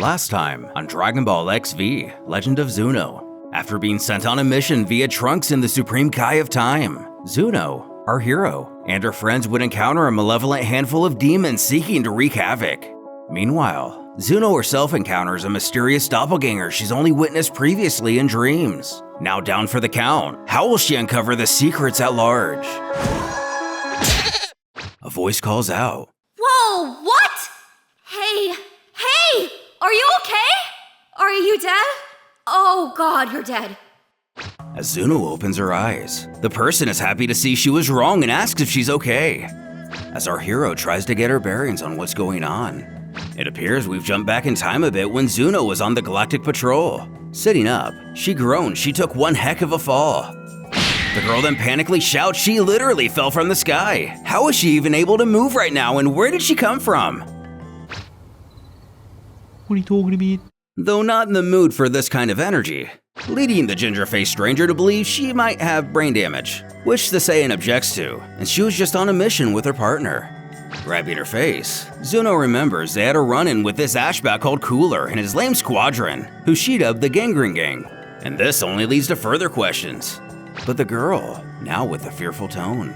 Last time on Dragon Ball XV, Legend of Zuno. After being sent on a mission via Trunks in the Supreme Kai of Time, Zuno, our hero, and her friends would encounter a malevolent handful of demons seeking to wreak havoc. Meanwhile, Zuno herself encounters a mysterious doppelganger she's only witnessed previously in dreams. Now down for the count, how will she uncover the secrets at large? A voice calls out. Whoa, what? Hey, are you okay? Are you dead? Oh God, you're dead. As Zuno opens her eyes, the person is happy to see she was wrong and asks if she's okay. As our hero tries to get her bearings on what's going on, it appears we've jumped back in time a bit when Zuno was on the Galactic Patrol. Sitting up, she groans she took one heck of a fall. The girl then panically shouts she literally fell from the sky. How is she even able to move right now, and where did she come from? What are you talking about? Though not in the mood for this kind of energy, leading the ginger-faced stranger to believe she might have brain damage, which the Saiyan objects to, and she was just on a mission with her partner. Grabbing her face, Zuno remembers they had a run-in with this Ashbat called Cooler and his lame squadron, who she dubbed the Gangrene Gang, and this only leads to further questions. But the girl, now with a fearful tone,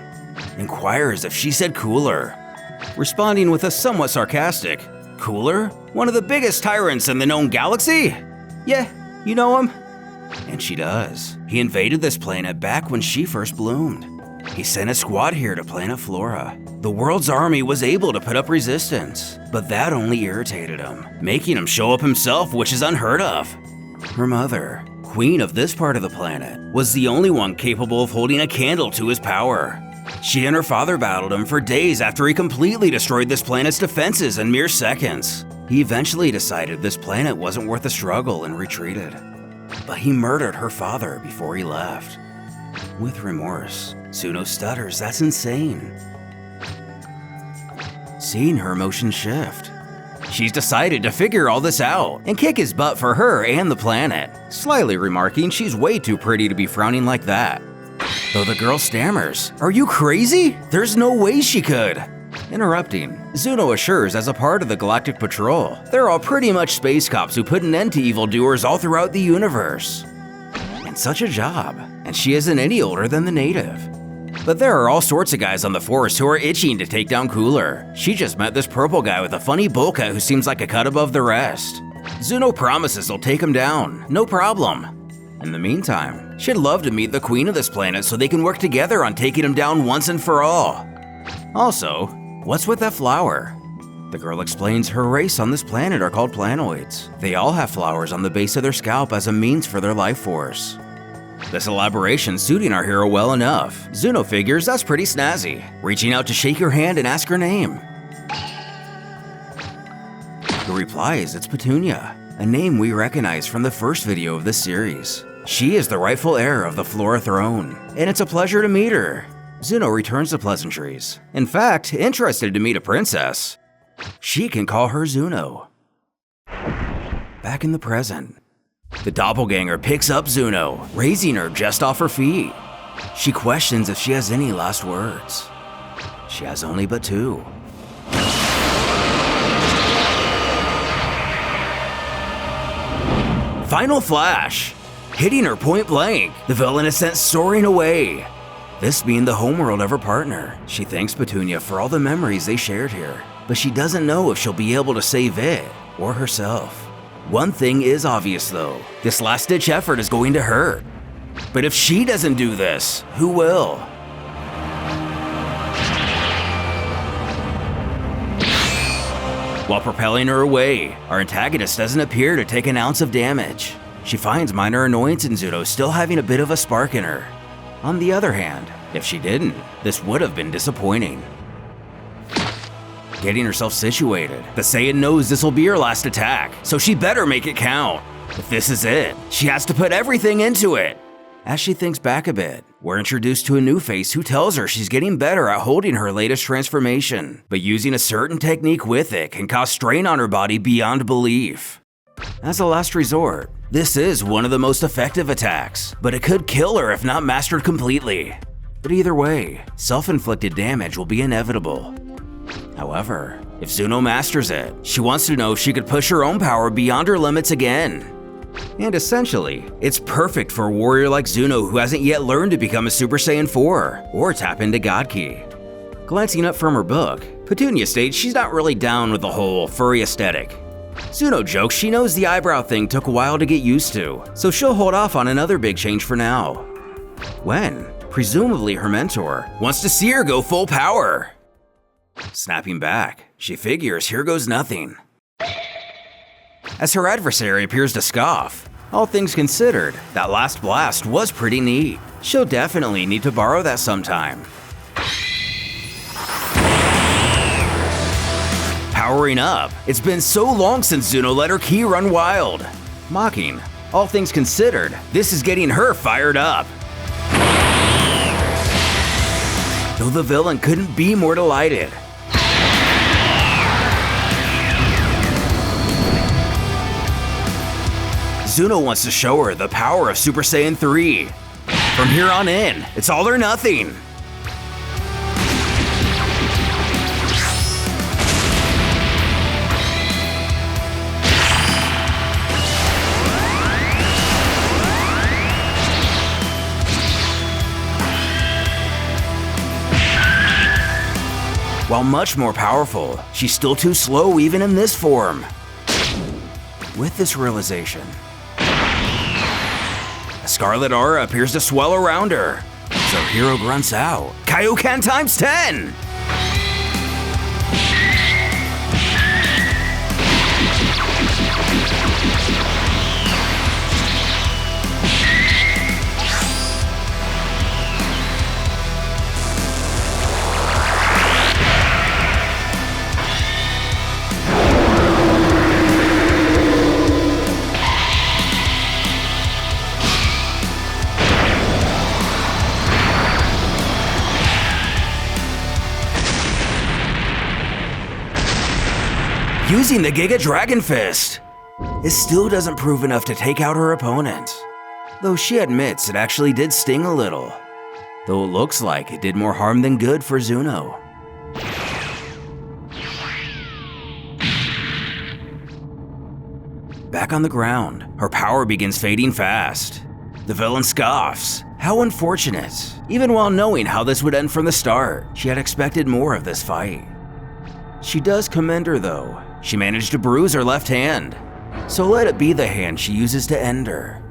inquires if she said Cooler, responding with a somewhat sarcastic, "Cooler? One of the biggest tyrants in the known galaxy? Yeah, you know him?" And she does. He invaded this planet back when she first bloomed. He sent a squad here to planet Flora. The world's army was able to put up resistance, but that only irritated him, making him show up himself, which is unheard of. Her mother, queen of this part of the planet, was the only one capable of holding a candle to his power. She and her father battled him for days after he completely destroyed this planet's defenses in mere seconds. He eventually decided this planet wasn't worth the struggle and retreated. But he murdered her father before he left. With remorse, Zuno stutters, "That's insane." Seeing her emotions shift, she's decided to figure all this out and kick his butt for her and the planet, slyly remarking she's way too pretty to be frowning like that. Though the girl stammers, "Are you crazy? There's no way she could." Interrupting, Zuno assures as a part of the Galactic Patrol, they're all pretty much space cops who put an end to evildoers all throughout the universe. And such a job, and she isn't any older than the native. But there are all sorts of guys on the force who are itching to take down Cooler. She just met this purple guy with a funny bowl cut who seems like a cut above the rest. Zuno promises he'll take him down, no problem. In the meantime, she'd love to meet the queen of this planet so they can work together on taking him down once and for all. Also, what's with that flower? The girl explains her race on this planet are called planoids. They all have flowers on the base of their scalp as a means for their life force. This elaboration suiting our hero well enough, Zuno figures that's pretty snazzy, reaching out to shake her hand and ask her name. The reply is it's Petunia, a name we recognize from the first video of this series. She is the rightful heir of the Flora throne, and it's a pleasure to meet her. Zuno returns the pleasantries, in fact, interested to meet a princess. She can call her Zuno. Back in the present, the doppelganger picks up Zuno, raising her just off her feet. She questions if she has any last words. She has only but two. Final flash! Hitting her point blank, the villain is sent soaring away. This being the homeworld of her partner, she thanks Petunia for all the memories they shared here, but she doesn't know if she'll be able to save it or herself. One thing is obvious though, this last-ditch effort is going to hurt. But if she doesn't do this, who will? While propelling her away, our antagonist doesn't appear to take an ounce of damage. She finds minor annoyance in Zuno still having a bit of a spark in her. On the other hand, if she didn't, this would have been disappointing. Getting herself situated, the Saiyan knows this will be her last attack, so she better make it count. If this is it, she has to put everything into it. As she thinks back a bit, we're introduced to a new face who tells her she's getting better at holding her latest transformation, but using a certain technique with it can cause strain on her body beyond belief. As a last resort, this is one of the most effective attacks, but it could kill her if not mastered completely. But either way, self-inflicted damage will be inevitable. However, If Zuno masters it, she wants to know if she could push her own power beyond her limits again. And essentially, it's perfect for a warrior like Zuno who hasn't yet learned to become a Super Saiyan 4 or tap into God Ki. Glancing up from her book, Petunia states she's not really down with the whole furry aesthetic. Zuno jokes she knows the eyebrow thing took a while to get used to, so she'll hold off on another big change for now. When, presumably her mentor, wants to see her go full power. Snapping back, she figures here goes nothing. As her adversary appears to scoff, all things considered, that last blast was pretty neat. She'll definitely need to borrow that sometime. Powering up, it's been so long since Zuno let her ki run wild. Mocking, all things considered, this is getting her fired up. Though the villain couldn't be more delighted. Zuno wants to show her the power of Super Saiyan 3. From here on in, it's all or nothing. While much more powerful, she's still too slow even in this form. With this realization, a scarlet aura appears to swell around her, so Hero grunts out, Kaioken times 10! Using the Giga Dragon Fist. It still doesn't prove enough to take out her opponent, though she admits it actually did sting a little, though it looks like it did more harm than good for Zuno. Back on the ground, her power begins fading fast. The villain scoffs. How unfortunate. Even while knowing how this would end from the start, she had expected more of this fight. She does commend her though. She managed to bruise her left hand, so let it be the hand she uses to end her.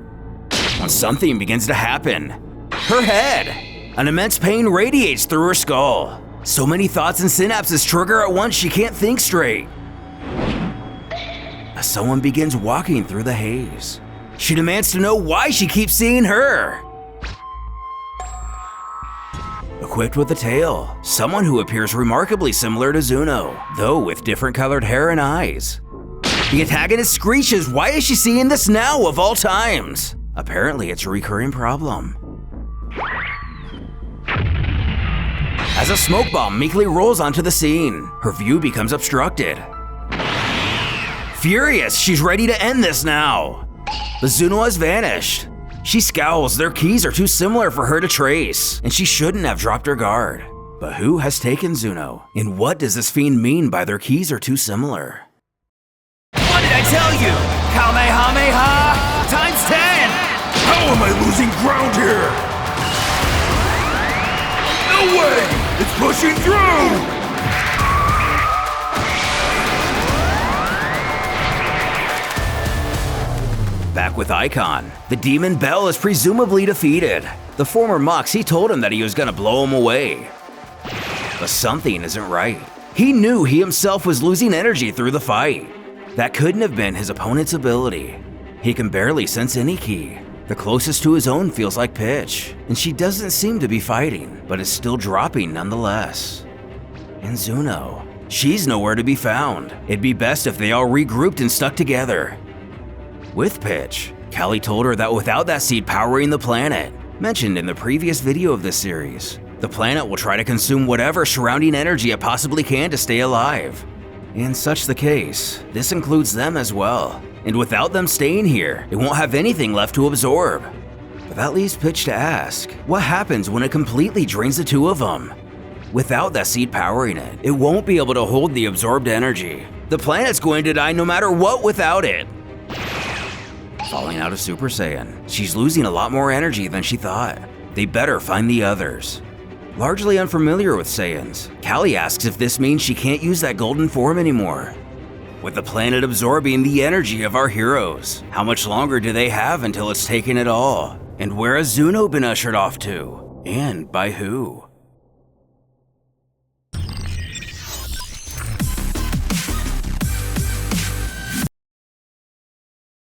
When something begins to happen, her head! An immense pain radiates through her skull. So many thoughts and synapses trigger at once she can't think straight. As someone begins walking through the haze, she demands to know why she keeps seeing her. Equipped with a tail, someone who appears remarkably similar to Zuno, though with different colored hair and eyes. The antagonist screeches, why is she seeing this now of all times? Apparently it's a recurring problem. As a smoke bomb meekly rolls onto the scene, her view becomes obstructed. Furious, she's ready to end this now. But Zuno has vanished. She scowls, their keys are too similar for her to trace, and she shouldn't have dropped her guard. But who has taken Zuno? And what does this fiend mean by their keys are too similar? What did I tell you? Kamehameha times 10! How am I losing ground here? No way! It's pushing through! Back with Aikon, the demon Bell is presumably defeated. The former Moax, he told him that he was gonna blow him away. But something isn't right. He knew he himself was losing energy through the fight. That couldn't have been his opponent's ability. He can barely sense any ki. The closest to his own feels like pitch, and she doesn't seem to be fighting, but is still dropping nonetheless. And Zuno, she's nowhere to be found. It'd be best if they all regrouped and stuck together. With pitch, Callie told her that without that seed powering the planet, mentioned in the previous video of this series, the planet will try to consume whatever surrounding energy it possibly can to stay alive. And such the case, this includes them as well. And without them staying here, it won't have anything left to absorb. But that leaves Pitch to ask, what happens when it completely drains the two of them? Without that seed powering it, it won't be able to hold the absorbed energy. The planet's going to die no matter what without it. Falling out of Super Saiyan, she's losing a lot more energy than she thought. They better find the others. Largely unfamiliar with Saiyans, Callie asks if this means she can't use that golden form anymore. With the planet absorbing the energy of our heroes, how much longer do they have until it's taken it all? And where has Zuno been ushered off to? And by who?